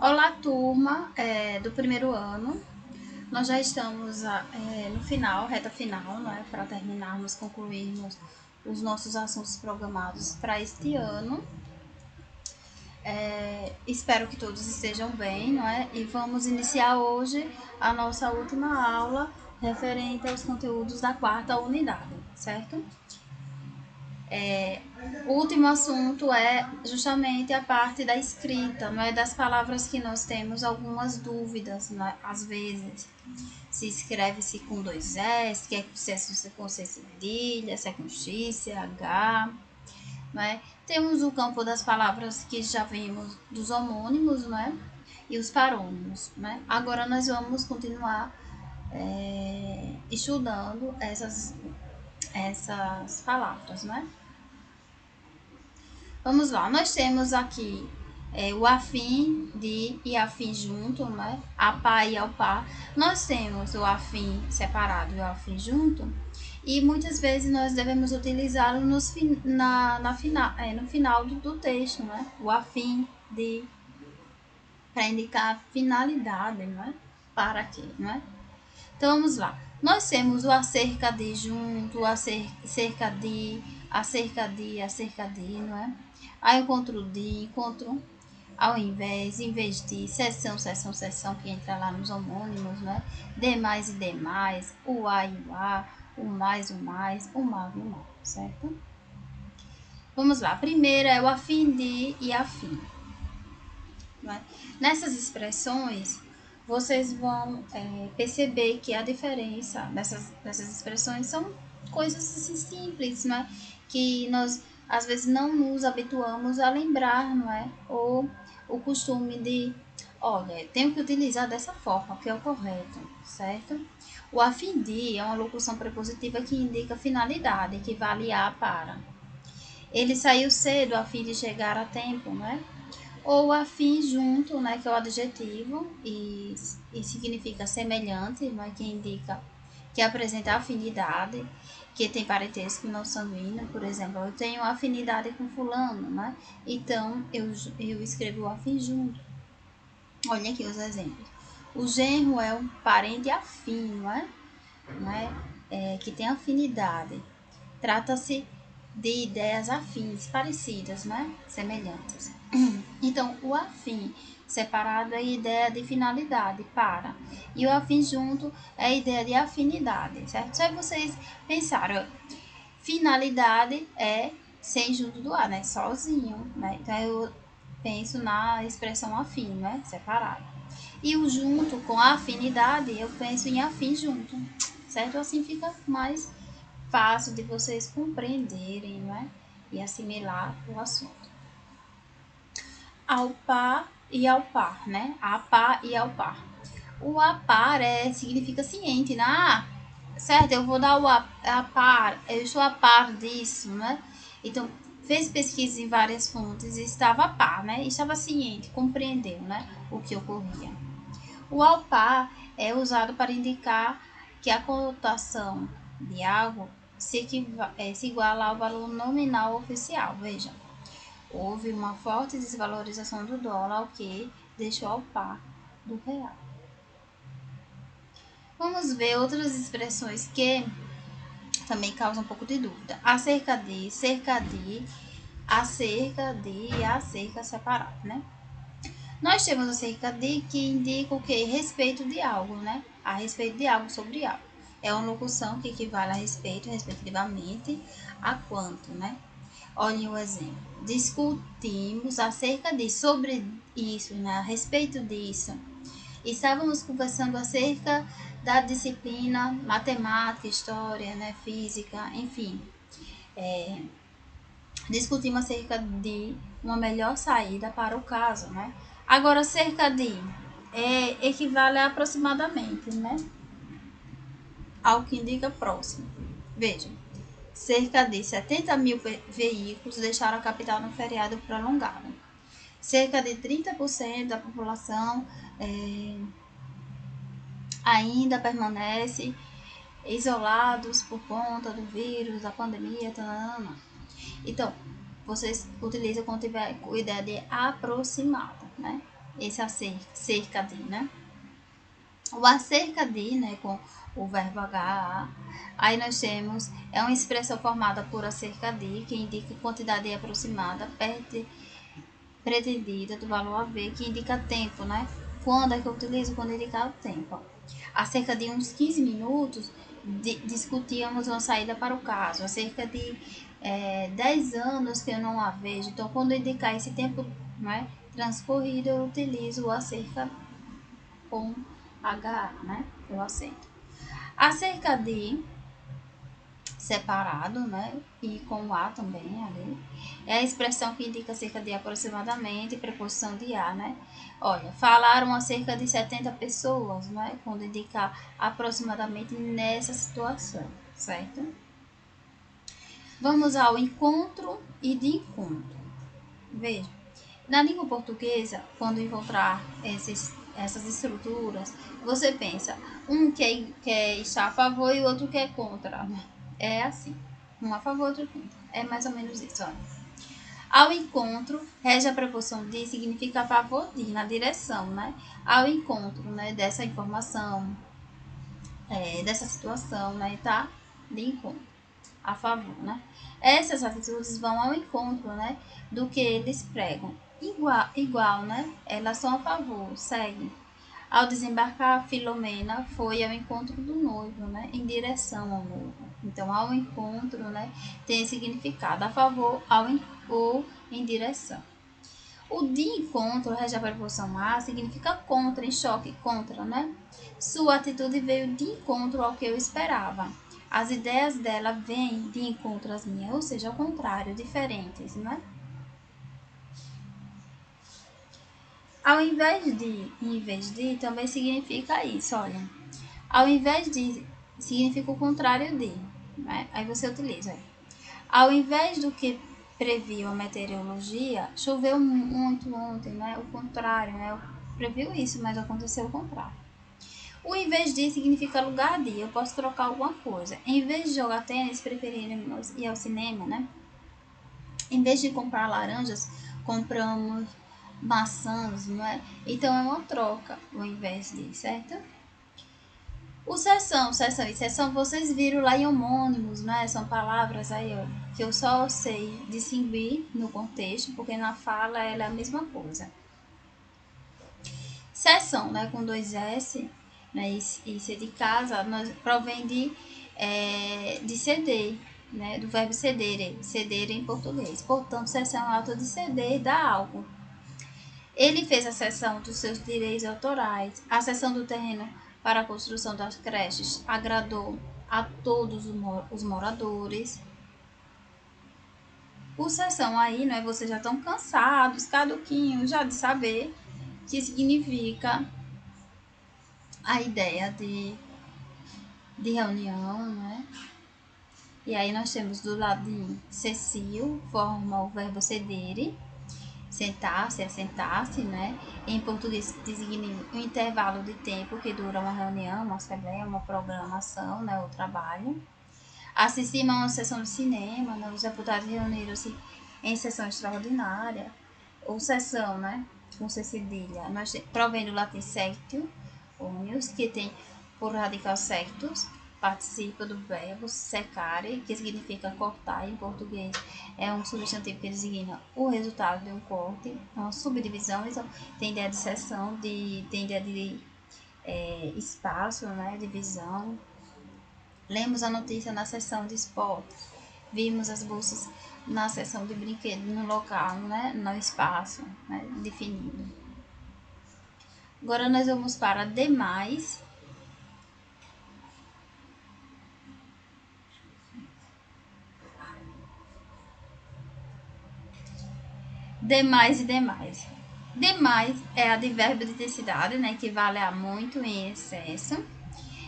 Olá, turma do primeiro ano. Nós já estamos no final, reta final, né, para terminarmos, concluirmos os nossos assuntos programados para este ano. Espero que todos estejam bem, não é? E vamos iniciar hoje a nossa última aula referente aos conteúdos da quarta unidade, certo? O último assunto é justamente a parte da escrita, não é? Das palavras que nós temos algumas dúvidas, não é? Às vezes se escreve-se com dois S, se é com C cedilha, se é com X, se é H, não é? Temos o campo das palavras que já vimos dos homônimos, não é? E os parônimos, né? Agora nós vamos continuar estudando essas palavras, né? Vamos lá, nós temos aqui o afim de e afim junto, né? A par e ao par. Nós temos o afim separado e o afim junto, e muitas vezes nós devemos utilizá-lo no final do texto, né? O afim de, para indicar a finalidade, né? Para quê, né? Então vamos lá. Nós temos o acerca de junto, cerca de, acerca de, não é? Aí encontro de, encontro ao invés, em vez de, seção, que entra lá nos homônimos, né? Demais e demais, o a e o mais, o mais, o mal e o mal, certo? Vamos lá. A primeira é o afim de e afim. Né? Nessas expressões, vocês vão perceber que a diferença dessas expressões são coisas assim, simples, né? Que nós às vezes não nos habituamos a lembrar, não é? Ou o costume de, olha, tenho que utilizar dessa forma, que é o correto, certo? O a fim de é uma locução prepositiva que indica finalidade, que vale a para. Ele saiu cedo a fim de chegar a tempo, né? Ou afim junto, né, que é o adjetivo, e significa semelhante, né, que indica que apresenta afinidade, que tem parentesco não sanguíneo, por exemplo, eu tenho afinidade com fulano, né, então eu escrevo o afim junto. Olha aqui os exemplos. O genro é um parente afim, não é? Que tem afinidade. Trata-se de ideias afins, parecidas, né? Semelhantes. Então, o afim separado é a ideia de finalidade, para. E o afim junto é a ideia de afinidade, certo? Só vocês pensaram, finalidade é sem junto do A, né? Sozinho, né? Então, eu penso na expressão afim, né? Separado. E o junto com a afinidade, eu penso em afim junto, certo? Assim fica mais fácil de vocês compreenderem, né? E assimilar o assunto. Ao par e ao par, né? A par e ao par. O a par significa ciente, né? Certo, eu vou dar o a par, eu estou a par disso, né? Então, fez pesquisa em várias fontes e estava a par, né? Estava ciente, compreendeu, né? O que ocorria. O ao par é usado para indicar que a cotação de algo se iguala ao valor nominal oficial. Veja, houve uma forte desvalorização do dólar, o que deixou ao par do real. Vamos ver outras expressões que também causam um pouco de dúvida. Acerca de, cerca de, acerca de e acerca separado, né? Nós temos acerca de que indica o que? Respeito de algo, né? A respeito de algo, sobre algo. É uma locução que equivale a respeito, respectivamente, a quanto, né? Olhem o exemplo. Discutimos acerca de, sobre isso, né? A respeito disso. Estávamos conversando acerca da disciplina matemática, história, né? Física, enfim. Discutimos acerca de uma melhor saída para o caso, né? Agora, cerca de equivale a aproximadamente, né? Ao que indica próximo. Veja, cerca de 70 mil veículos deixaram a capital no feriado prolongado. Cerca de 30% da população ainda permanece isolados por conta do vírus, da pandemia, tanana. Então, vocês utilizam quando tiver com ideia de aproximada, né? esse acerca de, né? O acerca de, né, com o verbo H, aí nós temos, é uma expressão formada por acerca de, que indica quantidade aproximada, pretendida do valor a ver, que indica tempo, né? Quando é que eu utilizo? Quando indicar o tempo. Há cerca de uns 15 minutos, discutíamos uma saída para o caso. Há cerca de 10 anos que eu não a vejo. Então, quando eu indicar esse tempo, né, transcorrido, eu utilizo o acerca com H, né? Eu aceito. Acerca de separado, né? E com A também ali. É a expressão que indica cerca de aproximadamente, preposição de A, né? Olha, falaram acerca de 70 pessoas, né? Quando indica aproximadamente nessa situação, certo? Vamos ao encontro e de encontro. Veja, na língua portuguesa, quando encontrar essas estruturas, você pensa, um quer estar a favor e o outro quer contra. É assim, um a favor, outro contra. É mais ou menos isso, olha. Ao encontro, rege a preposição de, significa a favor de, na direção, né? Ao encontro, né, dessa informação, dessa situação, né, tá? De encontro, a favor, né? Essas atitudes vão ao encontro, né, do que eles pregam. Igual, né? Elas são a favor, seguem. Ao desembarcar, Filomena foi ao encontro do noivo, né? Em direção ao noivo. Então, ao encontro, né? Tem significado a favor ou em direção. O de encontro, rege a preposição a, significa contra, em choque, contra, né? Sua atitude veio de encontro ao que eu esperava. As ideias dela vêm de encontro às minhas, ou seja, ao contrário, diferentes, né? Ao em vez de, também significa isso, olha. Ao invés de, significa o contrário de, né? Aí você utiliza. Ao invés do que previu a meteorologia, choveu muito ontem, né? O contrário, né? Previu isso, mas aconteceu o contrário. O em vez de significa lugar de, eu posso trocar alguma coisa. Em vez de jogar tênis, preferimos ir ao cinema, né? Em vez de comprar laranjas, compramos maçãs, não é? Então é uma troca, o invés de, certo? O sessão e sessão, vocês viram lá em homônimos, né? São palavras aí, ó, que eu só sei distinguir no contexto, porque na fala ela é a mesma coisa. Sessão, né? Com dois S, né? E C de casa, nós, provém de ceder, né? Do verbo ceder, ceder em português. Portanto, sessão é o ato de ceder, dar algo. Ele fez a cessão dos seus direitos autorais, a cessão do terreno para a construção das creches, agradou a todos os moradores. Por sessão aí, né, vocês já estão cansados, caduquinhos, já de saber que significa a ideia de reunião, né? E aí nós temos do ladinho cecil, forma o verbo sedere, sentar-se, assentar-se, né? Em português designa o intervalo de tempo que dura uma reunião, uma assembleia, uma programação, né? O trabalho. Assistir a uma sessão de cinema, né? Os deputados reuniram-se em sessão extraordinária, ou sessão, né? Com C cedilha. Nós provém do latim sectio, unius, que tem por radical sectus, participa do verbo secare, que significa cortar em português. É um substantivo que designa o resultado de um corte, uma subdivisão. Então, tem ideia de seção, tem ideia de espaço, né? Divisão. Lemos a notícia na seção de esportes. Vimos as bolsas na seção de brinquedos, no local, né? No espaço, né? Definido. Agora nós vamos para demais. Demais e demais. Demais é advérbio de intensidade, né? Que vale a muito em excesso.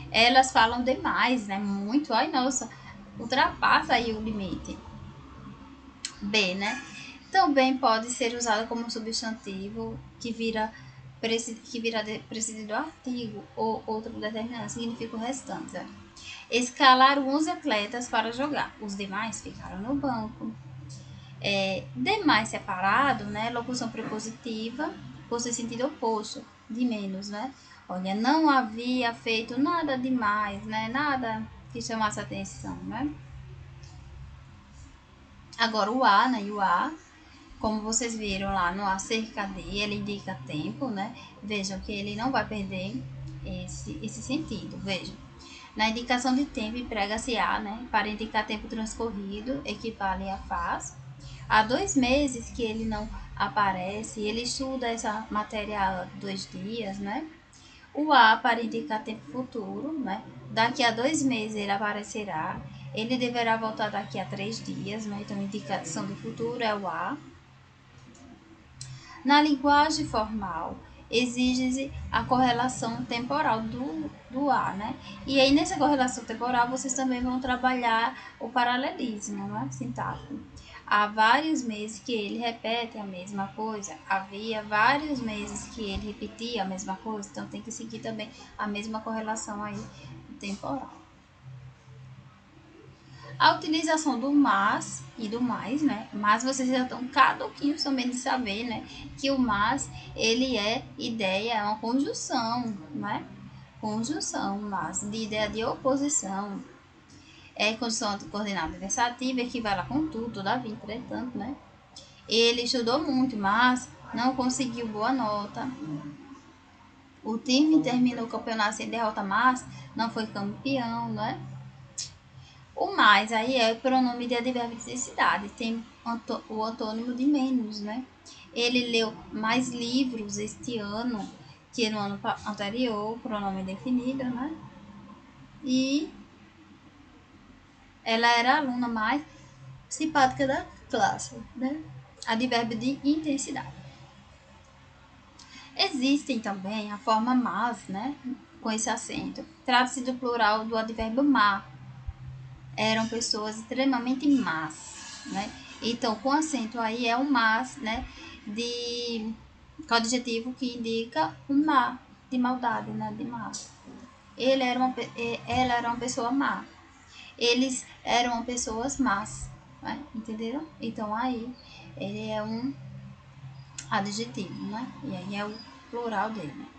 Elas falam demais, né? Muito. Ai, nossa, ultrapassa aí o limite. B, né? Também pode ser usada como substantivo que vira precedido do artigo ou outro determinante, significa o restante. Né? Escalaram 11 atletas para jogar, os demais ficaram no banco. Demais separado, né? Locução prepositiva, fosse sentido oposto, de menos, né? Olha, não havia feito nada demais, né? Nada que chamasse atenção, né? Agora o A, né? E o A, como vocês viram lá no acerca de, ele indica tempo, né? Vejam que ele não vai perder esse sentido, vejam. Na indicação de tempo, emprega-se a, né? Para indicar tempo transcorrido, equivale a faz. Há 2 meses que ele não aparece, ele estuda essa matéria há 2 dias, né? O a para indicar tempo futuro, né? Daqui a 2 meses ele aparecerá. Ele deverá voltar daqui a 3 dias, né? Então, indicação do futuro é o a. Na linguagem formal, exige-se a correlação temporal do A, né? E aí, nessa correlação temporal, vocês também vão trabalhar o paralelismo, né? Sintático. Há vários meses que ele repete a mesma coisa. Havia vários meses que ele repetia a mesma coisa. Então, tem que seguir também a mesma correlação aí temporal. A utilização do mas e do mais, né? Mas vocês já estão caduquinhos também de saber, né? Que o mas, ele é ideia, é uma conjunção, né? Conjunção, mas de ideia de oposição. É conjunção coordenada adversativa, equivale a contudo, todavia, entretanto, né? Ele estudou muito, mas não conseguiu boa nota. O time terminou o campeonato sem derrota, mas não foi campeão, né? O mais aí é o pronome de advérbio de necessidade, tem o antônimo de menos, né? Ele leu mais livros este ano que no ano anterior, pronome definido, né? E ela era a aluna mais simpática da classe, né? Advérbio de intensidade. Existem também a forma mas, né? Com esse acento. Trata-se do plural do advérbio má. Eram pessoas extremamente más, né? Então, com acento aí é um mas, né? De com adjetivo que indica um má, de maldade, né? De mal. Ela era uma pessoa má. Eles eram pessoas más, né? Entenderam? Então, aí ele é um adjetivo, né? E aí é o plural dele.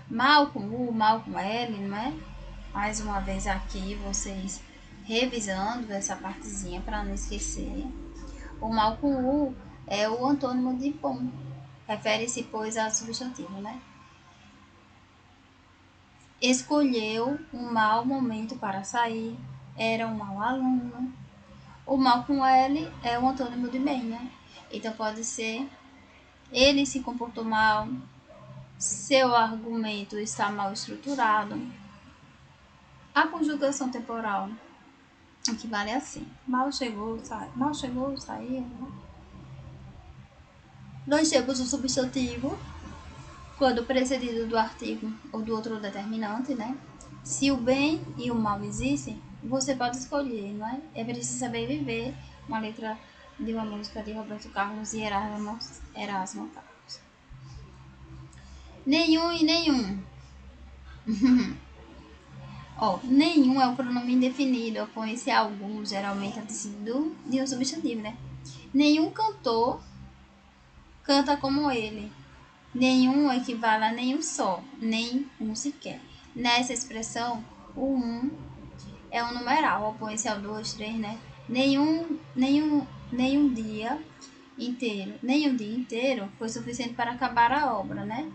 Mal com U, mal com L, né? Mais uma vez aqui, vocês revisando essa partezinha para não esquecer. O mal com U é o antônimo de bom. Refere-se, pois, ao substantivo, né? Escolheu um mau momento para sair. Era um mau aluno. O mal com L é o antônimo de bem, né? Então pode ser ele se comportou mal, seu argumento está mal estruturado. A conjugação temporal equivale assim: mal chegou, saiu. Nós temos o substantivo quando precedido do artigo ou do outro determinante, né? Se o bem e o mal existem, você pode escolher, não é? É preciso saber viver. Uma letra de uma música de Roberto Carlos e Erasmo Carlos. Nenhum e nenhum. Ó, nenhum é o pronome indefinido, opõe-se a algum, geralmente antecedido de um substantivo, né? Nenhum cantor canta como ele. Nenhum equivale a nenhum só, nem um sequer. Nessa expressão, o um é um numeral, opõe-se ao 2, 3, né? Nenhum dia inteiro foi suficiente para acabar a obra, né?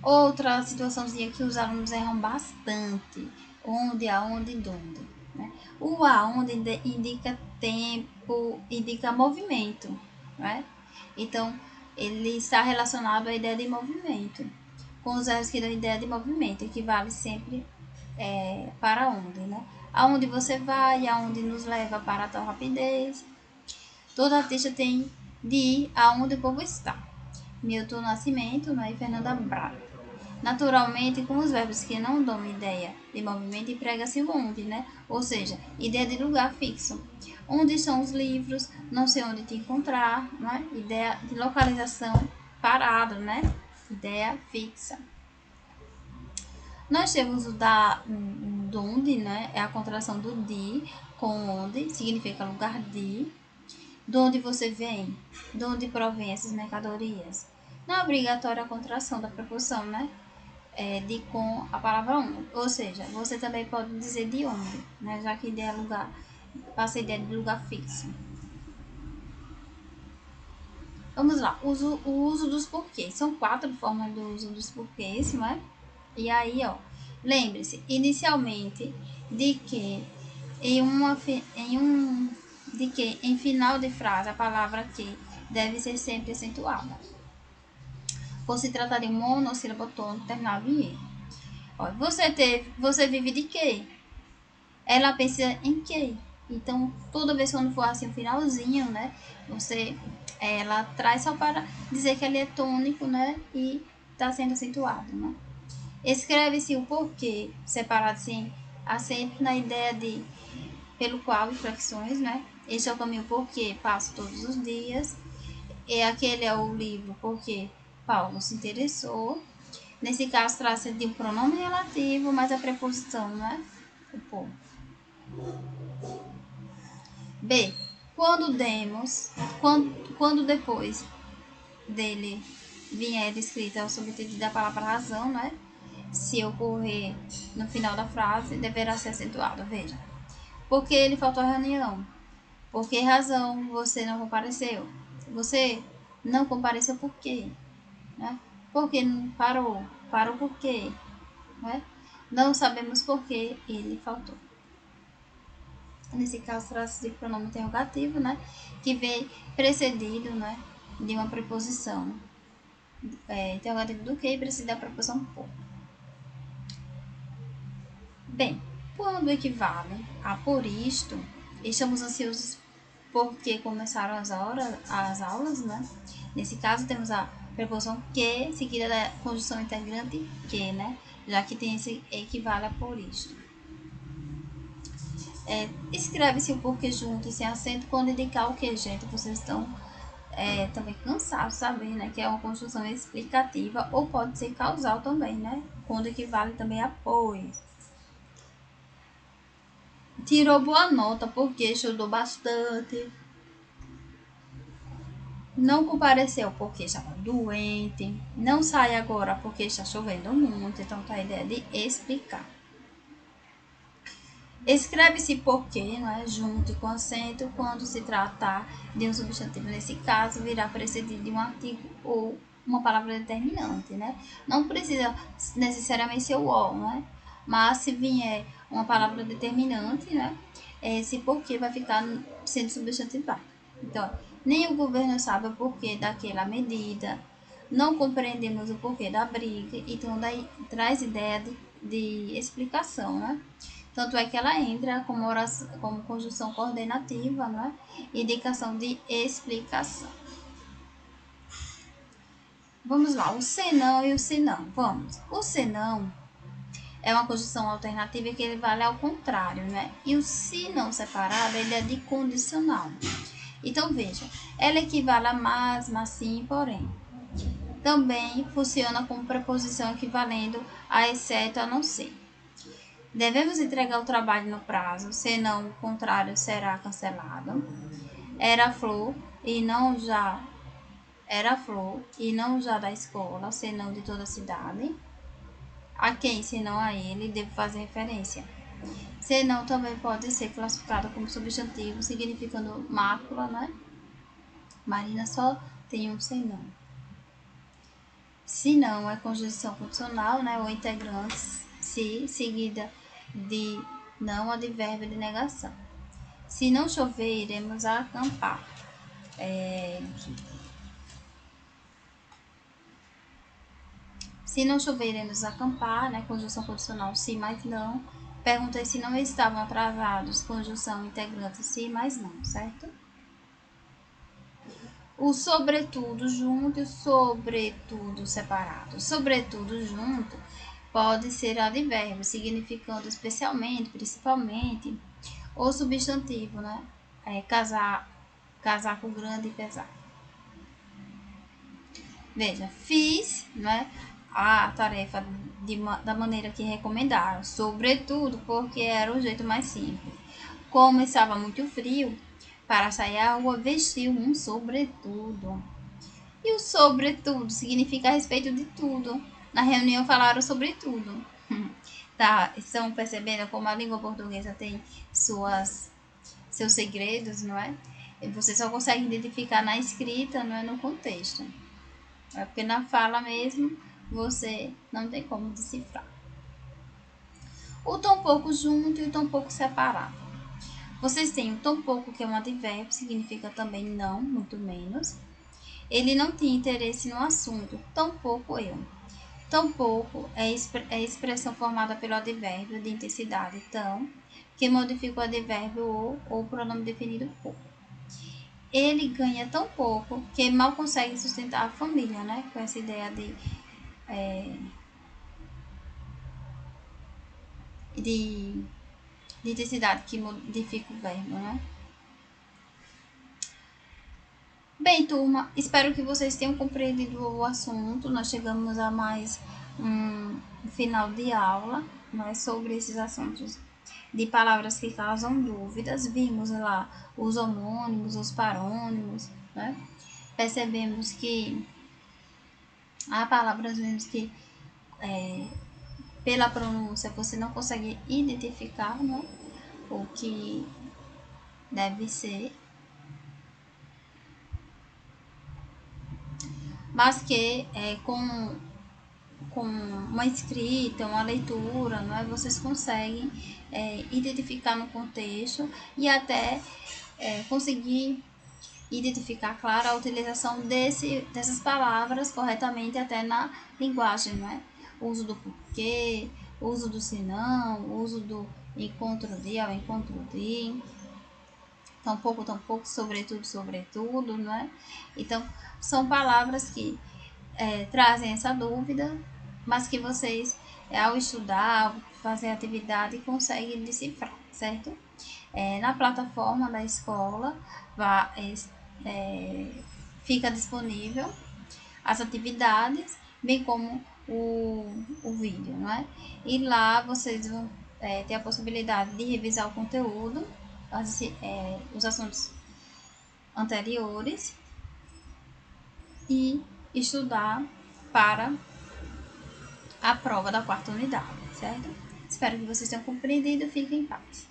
Outra situaçãozinha que os alunos erram bastante, onde, aonde e donde, né? O aonde indica tempo, indica movimento, né? Então, ele está relacionado à ideia de movimento. Com os erros que dão ideia de movimento, equivale sempre para onde, né? Aonde você vai, aonde nos leva para a tal rapidez. Todo artista tem de ir aonde o povo está. Milton Nascimento, né? E Fernanda Braga. Naturalmente, com os verbos que não dão ideia de movimento, emprega-se o onde, né? Ou seja, ideia de lugar fixo. Onde estão os livros? Não sei onde te encontrar, né? Ideia de localização parado, né? Ideia fixa. Nós temos um donde, né? É a contração do de com onde, significa lugar de. De onde você vem? De onde provém essas mercadorias? Não é obrigatória a contração da preposição, né? De com a palavra onde. Ou seja, você também pode dizer de onde, né? Já que ideia é lugar, passa a ideia de lugar fixo. Vamos lá, o uso dos porquês. São 4 formas do uso dos porquês, não é? E aí, ó, lembre-se, inicialmente, de que em final de frase a palavra que deve ser sempre acentuada. Por se tratar de um monossílabo tônico terminado em e. Ó, você vive de quê? Ela pensa em quê? Então, toda vez quando for assim, um finalzinho, né? Ela traz só para dizer que ele é tônico, né? E está sendo acentuado, né? Escreve-se o porquê, separado assim, sempre na ideia de pelo qual inflexões, né? Este é o caminho porque passo todos os dias. E aquele é o livro porque Paulo se interessou. Nesse caso, trata-se de um pronome relativo, mas a preposição, né? O por. B. Quando depois dele vier escrita o subtítulo da palavra razão, né? Se ocorrer no final da frase, deverá ser acentuado. Veja. Porque ele faltou à reunião? Por que razão você não compareceu? Você não compareceu por quê? Né? Por que não parou? Parou por quê? Né? Não sabemos por que ele faltou. Nesse caso, trata-se de pronome interrogativo, né? Que vem precedido, né? De uma preposição. Interrogativo do que precede da preposição por. Bem, quando equivale a por isto, estamos ansiosos porque começaram as aulas, né? Nesse caso, temos a preposição que, seguida da conjunção integrante que, né? Já que tem esse equivale a por isto. Escreve-se o porquê junto e sem acento quando indicar o que, gente? Vocês estão também cansados de saber, né? Que é uma construção explicativa ou pode ser causal também, né? Quando equivale também a pois. Tirou boa nota porque estudou bastante. Não compareceu porque estava doente. Não sai agora porque está chovendo muito. Então, tá a ideia de explicar. Escreve-se porque, não é? Junto com acento, quando se tratar de um substantivo. Nesse caso, virá precedido de um artigo ou uma palavra determinante, né? Não precisa necessariamente ser o "o", né? Mas se vier uma palavra determinante, né? Esse porquê vai ficar sendo substantivado. Então, nem o governo sabe o porquê daquela medida, não compreendemos o porquê da briga, então daí traz ideia de explicação, né? Tanto é que ela entra como conjunção coordenativa, né? Indicação de explicação. Vamos lá, o senão e o senão. Vamos. O senão é uma conjunção alternativa que ele vale ao contrário, né? E o se não separado, ele é de condicional. Então, veja, ela equivale a mas sim, porém. Também funciona como preposição equivalendo a exceto, a não ser. Devemos entregar o trabalho no prazo, senão o contrário será cancelado. Era flor e não já da escola, senão de toda a cidade. A quem, senão a ele, devo fazer referência. Senão também pode ser classificado como substantivo, significando mácula, né? Marina só tem um senão. Se não, é conjunção condicional, né? Ou integrante, se, seguida de não, advérbio de negação. Se não chover, iremos acampar. Se não chover, iremos acampar, né? Conjunção condicional, se, mas não. Perguntei se não estavam atrasados, conjunção integrante, se, mas não, certo? O sobretudo junto e o sobretudo separado. Sobretudo junto pode ser advérbio, significando especialmente, principalmente, ou substantivo, né? Casaco grande e pesado. Veja, fiz, né? a tarefa da maneira que recomendaram, sobretudo porque era o jeito mais simples. Como estava muito frio, para sair à rua vestiu um sobretudo. E o sobretudo significa a respeito de tudo. Na reunião falaram sobre tudo. Tá, estão percebendo como a língua portuguesa tem seus segredos, não é? E você só consegue identificar na escrita, não é no contexto. É porque na fala mesmo você não tem como decifrar. O tão pouco junto e o tão pouco separado. Vocês têm o tão pouco, que é um advérbio, significa também não, muito menos. Ele não tinha interesse no assunto, tão pouco eu. Tão pouco é a expressão formada pelo advérbio de intensidade tão, que modifica o advérbio ou o pronome definido pouco. Ele ganha tão pouco que mal consegue sustentar a família, né? Com essa ideia de intensidade que modifica o verbo, né? Bem, turma, espero que vocês tenham compreendido o assunto. Nós chegamos a mais um final de aula, né, sobre esses assuntos de palavras que causam dúvidas. Vimos lá os homônimos, os parônimos, né? Percebemos que há palavras mesmo que pela pronúncia você não consegue identificar, né, o que deve ser, mas que com uma escrita, uma leitura, não é? Vocês conseguem identificar no contexto e até conseguir identificar, claro, a utilização dessas palavras corretamente até na linguagem, não é? O uso do porquê, o uso do senão, o uso do encontro de ao encontro de, tão pouco, sobretudo, não é? Então, são palavras que trazem essa dúvida, mas que vocês, ao estudar, ao fazer atividade, conseguem decifrar, certo? Na plataforma da escola fica disponível as atividades, bem como o vídeo, não é? E lá vocês vão ter a possibilidade de revisar o conteúdo, os assuntos anteriores e estudar para a prova da quarta unidade, certo? Espero que vocês tenham compreendido. Fiquem em paz.